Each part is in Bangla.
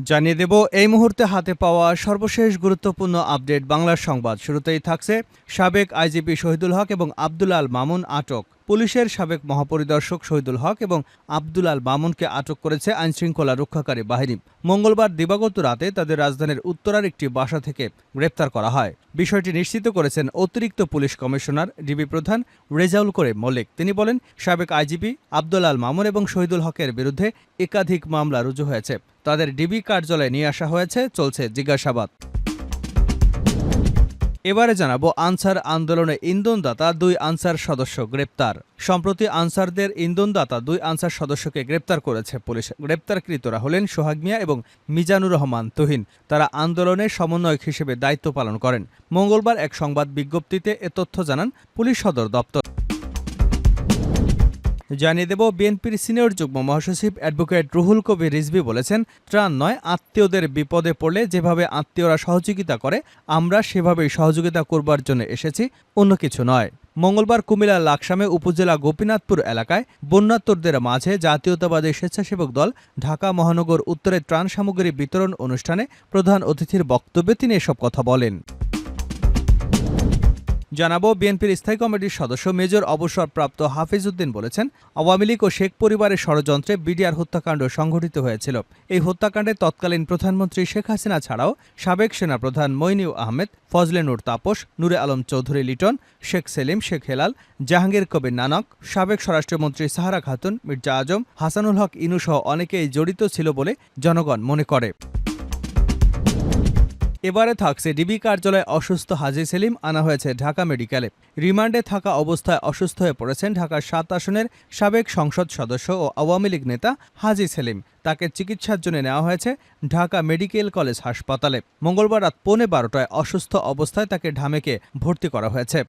জানিয়ে দেব এই মুহূর্তে হাতে পাওয়া সর্বশেষ গুরুত্বপূর্ণ আপডেট বাংলার সংবাদ। শুরুতেই থাকছে সাবেক আইজিপি শহীদুল হক এবং আব্দুল আল মামুন আটক। পুলিশের সাবেক মহাপরিদর্শক শহীদুল হক এবং আব্দুল আল মামুনকে আটক করেছে আইনশৃঙ্খলা রক্ষাকারী বাহিনী। মঙ্গলবার দিবাগত রাতে তাদের রাজধানীর উত্তরার একটি বাসা থেকে গ্রেপ্তার করা হয়। বিষয়টি নিশ্চিত করেছেন অতিরিক্ত পুলিশ কমিশনার ডিবি প্রধান রেজাউল করিম মল্লিক। তিনি বলেন, সাবেক আইজিপি আব্দুল আল মামুন এবং শহীদুল হকের বিরুদ্ধে একাধিক মামলা রুজু হয়েছে। তাদের ডিবি কার্যালয়ে নিয়ে আসা হয়েছে, চলছে জিজ্ঞাসাবাদ। এবারে জানাবো আনসার আন্দোলনে ইন্ধনদাতা 2 আনসার সদস্য গ্রেপ্তার। সম্প্রতি আনসারদের ইন্ধনদাতা 2 আনসার সদস্যকে গ্রেপ্তার করেছে পুলিশ। গ্রেপ্তারকৃতরা হলেন সোহাগ মিয়া এবং মিজানুর রহমান তুহিন। তারা আন্দোলনের সমন্বয়ক হিসেবে দায়িত্ব পালন করেন। মঙ্গলবার এক সংবাদ বিজ্ঞপ্তিতে এ তথ্য জানান পুলিশ সদর দপ্তর। জানিয়ে দেব বিএনপির সিনিয়র যুগ্ম মহাসচিব অ্যাডভোকেট রুহুল কবির রিজভী বলেছেন, ত্রাণ নয়, আত্মীয়দের বিপদে পড়লে যেভাবে আত্মীয়রা সহযোগিতা করে আমরা সেভাবেই সহযোগিতা করবার জন্য এসেছি, অন্য কিছু নয়। মঙ্গলবার কুমিল্লার লাকসামে উপজেলা গোপীনাথপুর এলাকায় বন্যাত্মদের মাঝে জাতীয়তাবাদী স্বেচ্ছাসেবক দল ঢাকা মহানগর উত্তরে ত্রাণ সামগ্রী বিতরণ অনুষ্ঠানে প্রধান অতিথির বক্তব্যে তিনি এসব কথা বলেন। জানাবো বিএনপির স্থায়ী কমিটির সদস্য মেজর অবসরপ্রাপ্ত হাফিজ উদ্দিন বলেছেন, আওয়ামী লীগ ও শেখ পরিবারের ষড়যন্ত্রে বিডিআর হত্যাকাণ্ড সংঘটিত হয়েছিল। এই হত্যাকাণ্ডে তৎকালীন প্রধানমন্ত্রী শেখ হাসিনা ছাড়াও সাবেক সেনাপ্রধান মইনুল আহমেদ, ফজলে নূর তাপস, নূরে আলম চৌধুরী লিটন, শেখ সেলিম, শেখ হেলাল, জাহাঙ্গীর কবির নানক, সাবেক স্বরাষ্ট্রমন্ত্রী সাহারা খাতুন, মির্জা আজম, হাসানুল হক ইনু সহ অনেকেই জড়িত ছিল বলে জনগণ মনে করে। এবারে থাকছে ডিবি কার্যালয়ে অসুস্থ হাজী সেলিম আনা হয়েছে ঢাকা মেডিকেলে। রিমান্ডে থাকা অবস্থায় অসুস্থ হয়ে পড়েছেন ঢাকার 7 আসনের সাবেক সংসদ সদস্য ও আওয়ামী লীগ নেতা হাজী সেলিম। তাকে চিকিৎসার জন্য নেওয়া হয়েছে ঢাকা মেডিকেল কলেজ হাসপাতালে। মঙ্গলবার রাত 12:15টায় অসুস্থ অবস্থায় তাকে ঢামেকে ভর্তি করা হয়েছে।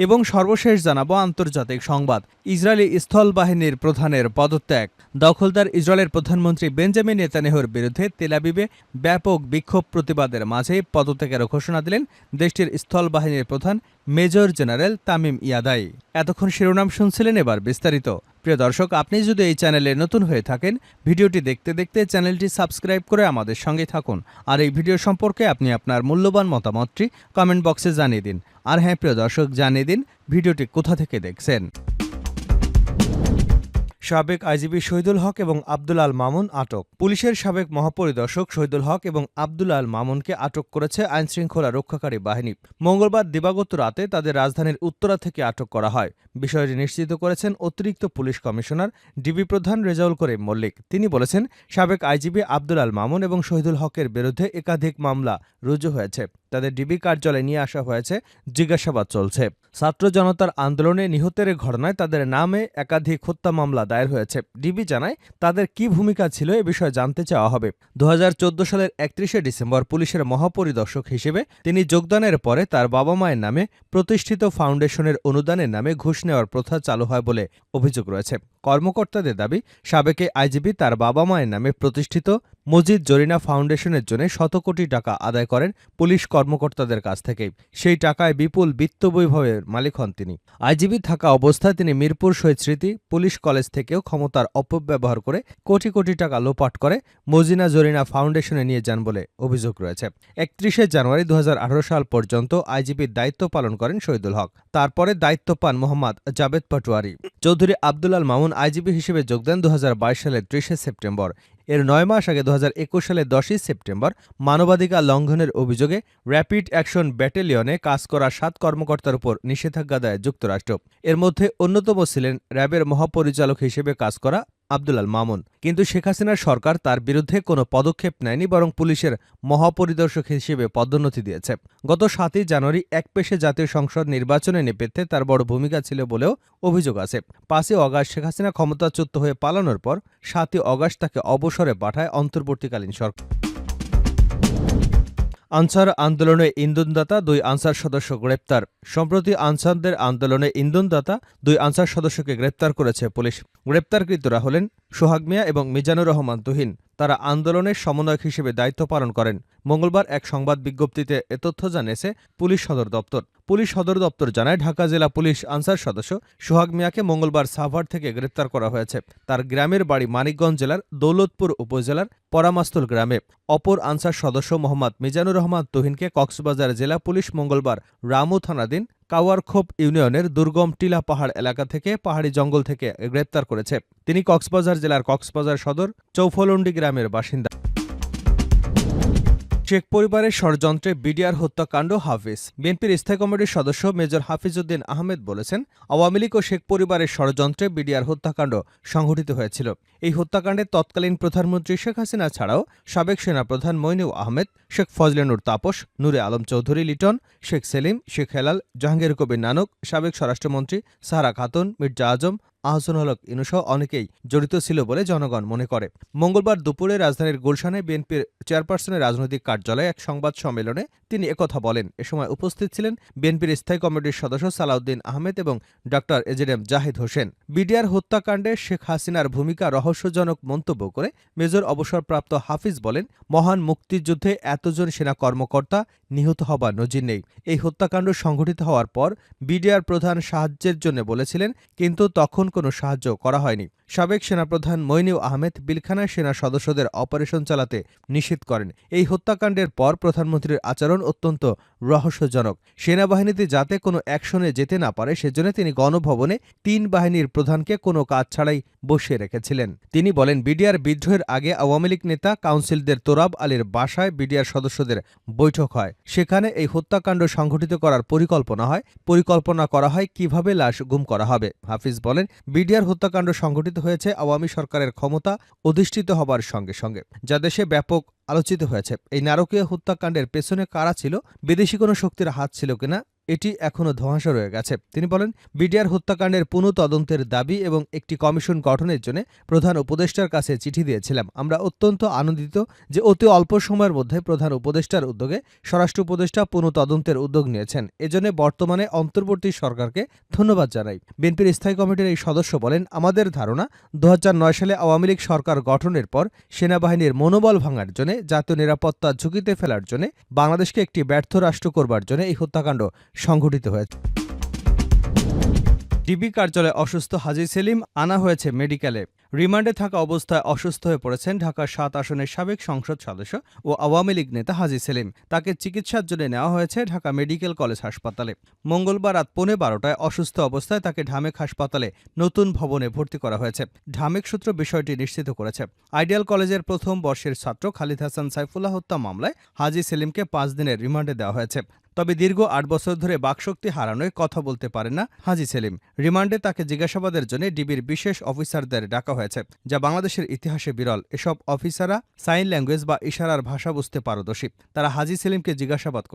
এবং সর্বশেষ জানাবো আন্তর্জাতিক সংবাদ। ইসরায়েলি স্থলবাহিনীর প্রধানের পদত্যাগ। দখলদার ইসরায়েলের প্রধানমন্ত্রী বেঞ্জামিন নেতানিয়াহুর বিরুদ্ধে তেল আবিবে ব্যাপক বিক্ষোভ প্রতিবাদের মাঝেই পদত্যাগের ঘোষণা দিলেন দেশটির স্থলবাহিনীর প্রধান মেজর জেনারেল তামিম ইয়াদাই। এতক্ষণ শিরোনাম শুনছিলেন, এবার বিস্তারিত। প্রিয় দর্শক, আপনি যদি এই চ্যানেলে নতুন হয়ে থাকেন, ভিডিওটি দেখতে দেখতে চ্যানেলটি সাবস্ক্রাইব করে আমাদের সঙ্গে থাকুন। আর এই ভিডিও সম্পর্কে আপনি আপনার মূল্যবান মতামতটি কমেন্ট বক্সে জানিয়ে দিন। আর হ্যাঁ প্রিয় দর্শক, জানিয়ে দিন ভিডিওটি কোথা থেকে দেখছেন। সাবেক আইজিপি শহীদুল হক এবং আব্দুল আল মামুন আটক। পুলিশের সাবেক মহাপরিদর্শক শহীদুল হক এবং আব্দুল আল মামুনকে আটক করেছে আইনশৃঙ্খলা রক্ষাকারী বাহিনী। মঙ্গলবার দিবাগত রাতে তাদের রাজধানীর উত্তরা থেকে আটক করা হয়। বিষয়টি নিশ্চিত করেছেন অতিরিক্ত পুলিশ কমিশনার ডিবি প্রধান রেজাউল করিম মল্লিক। তিনি বলেছেন, সাবেক আইজিপি আব্দুল আল মামুন এবং শহীদুল হকের বিরুদ্ধে একাধিক মামলা রুজু হয়েছে। তাদের ডিবি কার্যালয়ে নিয়ে আসা হয়েছে, জিজ্ঞাসাবাদ চলছে। ছাত্র জনতার আন্দোলনে নিহতের ঘটনায় তাদের নামে একাধিক হত্যা মামলা দায়ের হয়েছে। ডিবি জানায়, তাদের কি ভূমিকা ছিল এ বিষয়ে জানতে চাওয়া হবে। 2014 সালের 31শে ডিসেম্বর পুলিশের মহাপরিদর্শক হিসেবে তিনি যোগদানের পরে তার বাবা মায়ের নামে প্রতিষ্ঠিত ফাউন্ডেশনের অনুদানের নামে ঘুষ নেওয়ার প্রথা চালু হয় বলে অভিযোগ রয়েছে। কর্মকর্তাদের দাবি, সাবেক আইজিপি তার বাবা মায়ের নামে প্রতিষ্ঠিত মজিদ জরিনা ফাউন্ডেশনের জন্য শত কোটি টাকা আদায় করেন পুলিশ কর্মকর্তাদের কাছ থেকে। সেই টাকায় বিপুল বিত্তবৈভবের মালিক হন তিনি। আইজিপি থাকা অবস্থায় তিনি মিরপুর শহীদ স্মৃতি পুলিশ কলেজ থেকেও ক্ষমতার অপব্যবহার করে কোটি কোটি টাকা লোপাট করে মজিনা জরিনা ফাউন্ডেশনে নিয়ে যান বলে অভিযোগ রয়েছে। 31শে জানুয়ারি 2018 সাল পর্যন্ত আইজিপির দায়িত্ব পালন করেন শহীদুল হক। তারপরে দায়িত্ব পান মোহাম্মদ জাবেদ পাটোয়ারি। চৌধুরী আব্দুল আল মামুন আইজিপি হিসেবে যোগ দেন 2022 সালের 30শে সেপ্টেম্বর। এর 9 মাস আগে 2021 সালের 10ই সেপ্টেম্বর মানবাধিকার লঙ্ঘনের অভিযোগে র্যাপিড অ্যাকশন ব্যাটালিয়নে কাজ করা 7 কর্মকর্তার উপর নিষেধাজ্ঞা দেয় যুক্তরাষ্ট্র। এর মধ্যে অন্যতম ছিলেন র্যাবের মহাপরিচালক হিসেবে কাজ করা আব্দুল আল মামুন। কিন্তু শেখ হাসিনার সরকার তার বিরুদ্ধে কোনো পদক্ষেপ নেয়নি, বরং পুলিশের মহাপরিদর্শক হিসেবে পদোন্নতি দিয়েছে। গত 7ই জানুয়ারি একপেশে জাতীয় সংসদ নির্বাচনে নেপথ্যে তার বড় ভূমিকা ছিল বলেও অভিযোগ আছে। 5ই অগাস্ট শেখ হাসিনা ক্ষমতাচ্যুত হয়ে পালানোর পর 7ই অগাস্ট তাকে অবসরে পাঠায় অন্তর্বর্তীকালীন সরকার। আনসার আন্দোলনে ইন্ধনদাতা 2 আনসার সদস্য গ্রেপ্তার। সম্প্রতি আনসারদের আন্দোলনে ইন্ধনদাতা 2 আনসার সদস্যকে গ্রেপ্তার করেছে পুলিশ। গ্রেপ্তারকৃতরা হলেন সোহাগ মিয়া এবং মিজানুর রহমান তুহিন। তারা আন্দোলনের সমন্বয়ক হিসেবে দায়িত্ব পালন করেন। মঙ্গলবার এক সংবাদ বিজ্ঞপ্তিতে এ তথ্য জানিয়েছে পুলিশ সদর দপ্তর। পুলিশ সদর দপ্তর জানায়, ঢাকা জেলা পুলিশ আনসার সদস্য সোহাগ মিয়াকে মঙ্গলবার সাভার থেকে গ্রেপ্তার করা হয়েছে। তার গ্রামের বাড়ি মানিকগঞ্জ জেলার দৌলতপুর উপজেলার পরামাস্তুল গ্রামে। অপর আনসার সদস্য মোহাম্মদ মিজানুর রহমান তুহিনকে কক্সবাজার জেলা পুলিশ মঙ্গলবার রামু থানাধীন কাওয়ারখোপ ইউনিয়নের দুর্গম টিলা পাহাড় এলাকা থেকে পাহাড়ি জঙ্গল থেকে গ্রেপ্তার করেছে। তিনি কক্সবাজার জেলার কক্সবাজার সদর চৌফলন্ডি গ্রামের বাসিন্দা। শেখ পরিবারের ষড়যন্ত্রে বিডিআর হত্যাকাণ্ড হাফিজ। বিএনপির স্থায়ী কমিটির সদস্য মেজর হাফিজউদ্দিন আহমেদ বলেছেন, আওয়ামী লীগ ও শেখ পরিবারের ষড়যন্ত্রে বিডিআর হত্যাকাণ্ড সংঘটিত হয়েছিল। এই হত্যাকাণ্ডে তৎকালীন প্রধানমন্ত্রী শেখ হাসিনা ছাড়াও সাবেক সেনাপ্রধান মইনুল আহমেদ, শেখ ফজলে নূর তাপস, নূরে আলম চৌধুরী লিটন, শেখ সেলিম, শেখ হেলাল, জাহাঙ্গীর কবির নানক, সাবেক স্বরাষ্ট্রমন্ত্রী সাহারা খাতুন, মির্জা আজম, আহসানুল হক ইনুসহ অনেকেই জড়িত ছিল বলে জনগণ মনে করে। মঙ্গলবার দুপুরে রাজধানীর গুলশানে বিএনপির চেয়ারপারসনের রাজনৈতিক কার্যালয়ে এক সংবাদ সম্মেলনে তিনি একথা বলেন। এ সময় উপস্থিত ছিলেন বিএনপির স্থায়ী কমিটির সদস্য সালাউদ্দিন আহমেদ এবং doctor AZM Zahid Hossain. BDR হত্যাকাণ্ডে শেখ হাসিনার ভূমিকা রহস্যজনক মন্তব্য করে মেজর অবসরপ্রাপ্ত হাফিজ বলেন, মহান মুক্তিযুদ্ধে এতজন সেনা কর্মকর্তা নিহত হবার নজির নেই। এই হত্যাকাণ্ড সংঘটিত হওয়ার পর বিডিআর প্রধান সাহায্যের জন্য বলেছিলেন, কিন্তু তখন কোনো সাহায্য করা হয়নি। সাবেক সেনাপ্রধান মইনুল আহমেদ পিলখানায় সেনা সদস্যদের অপারেশন চালাতে নিষেধ করেন। এই হত্যাকাণ্ডের পর প্রধানমন্ত্রীর আচরণ অত্যন্ত রহস্যজনক। সেনাবাহিনীতে যাতে কোনো অ্যাকশনে যেতে না পারে সেজন্য তিনি গণভবনে ৩ বাহিনীর প্রধানকে কোনো কাজ ছাড়াই বসিয়ে রেখেছিলেন। তিনি বলেন, বিডিআর বিদ্রোহের আগে আওয়ামী লীগ নেতা কাউন্সিলদের তোরাব আলীর বাসায় বিডিআর সদস্যদের বৈঠক হয়। সেখানে এই হত্যাকাণ্ড সংঘটিত করার পরিকল্পনা করা হয় কিভাবে লাশ গুম করা হবে। হাফিজ বলেন, বিডিআর হত্যাকাণ্ড সংঘটিত হয়েছে আওয়ামী সরকারের ক্ষমতা অধিষ্ঠিত হবার সঙ্গে সঙ্গে, যা দেশে ব্যাপক আলোচিত হয়েছে। এই নারকীয় হত্যাকাণ্ডের পেছনে কারা ছিল, বিদেশি কোনো শক্তির হাত ছিল কিনা, এটি এখনও ধোঁয়াশা রয়ে গেছে। তিনি বলেন, বিডিআর হত্যাকাণ্ডের পুনঃ তদন্তের দাবি এবং একটি কমিশন গঠনের জন্য প্রধান উপদেষ্টার কাছে চিঠি দিয়েছিলাম। আমরা অত্যন্ত আনন্দিত যে অতি অল্প সময়ের মধ্যে প্রধান উপদেষ্টার উদ্যোগে স্বরাষ্ট্র উপদেষ্টা পুনঃ তদন্তের উদ্যোগ নিয়েছেন। এজন্য বর্তমানে অন্তর্বর্তী সরকারকে ধন্যবাদ জানাই। বিএনপির স্থায়ী কমিটির এই সদস্য বলেন, আমাদের ধারণা ২০০৯ সালে আওয়ামী লীগ সরকার গঠনের পর সেনাবাহিনীর মনোবল ভাঙার জন্য, জাতীয় নিরাপত্তা ঝুঁকিতে ফেলার জন্য, বাংলাদেশকে একটি ব্যর্থ রাষ্ট্র করবার জন্য এই হত্যাকাণ্ড সংঘটিত হয়েছে। ডিবি কার্যালয়ে অসুস্থ হাজী সেলিম আনা হয়েছে মেডিকেলে। রিমান্ডে থাকা অবস্থায় অসুস্থ হয়ে পড়েছেন ঢাকার ৭ আসনের সাবেক সংসদ সদস্য ও আওয়ামী লীগ নেতা হাজী সেলিম। তাকে চিকিৎসার জন্য নেওয়া হয়েছে ঢাকা মেডিকেল কলেজ হাসপাতালে। মঙ্গলবার রাত ১৫:১২টায় অসুস্থ অবস্থায় তাকে ঢামেক হাসপাতালে নতুন ভবনে ভর্তি করা হয়েছে। ঢামেক সূত্র বিষয়টি নিশ্চিত করেছে। আইডিয়াল কলেজের প্রথম বর্ষের ছাত্র খালিদ হাসান সাইফুল্লাহ হত্যা মামলায় হাজী সেলিমকে ৫ দিনের রিমান্ডে দেওয়া হয়েছে। তবে দীর্ঘ ৮ বছর ধরে বাকশক্তি হারানোয় কথা বলতে পারেন না হাজী সেলিম। রিমান্ডে তাকে জিজ্ঞাসাবাদের জন্য ডিবির বিশেষ অফিসারদের ডাকা হয়েছে, যা বাংলাদেশের ইতিহাসে বিরল। এসব অফিসাররা সাইন ল্যাঙ্গুয়েজ বা ইশারার ভাষা বুঝতে পারদর্শী। তারা হাজী সেলিমকে জিজ্ঞাসাবাদ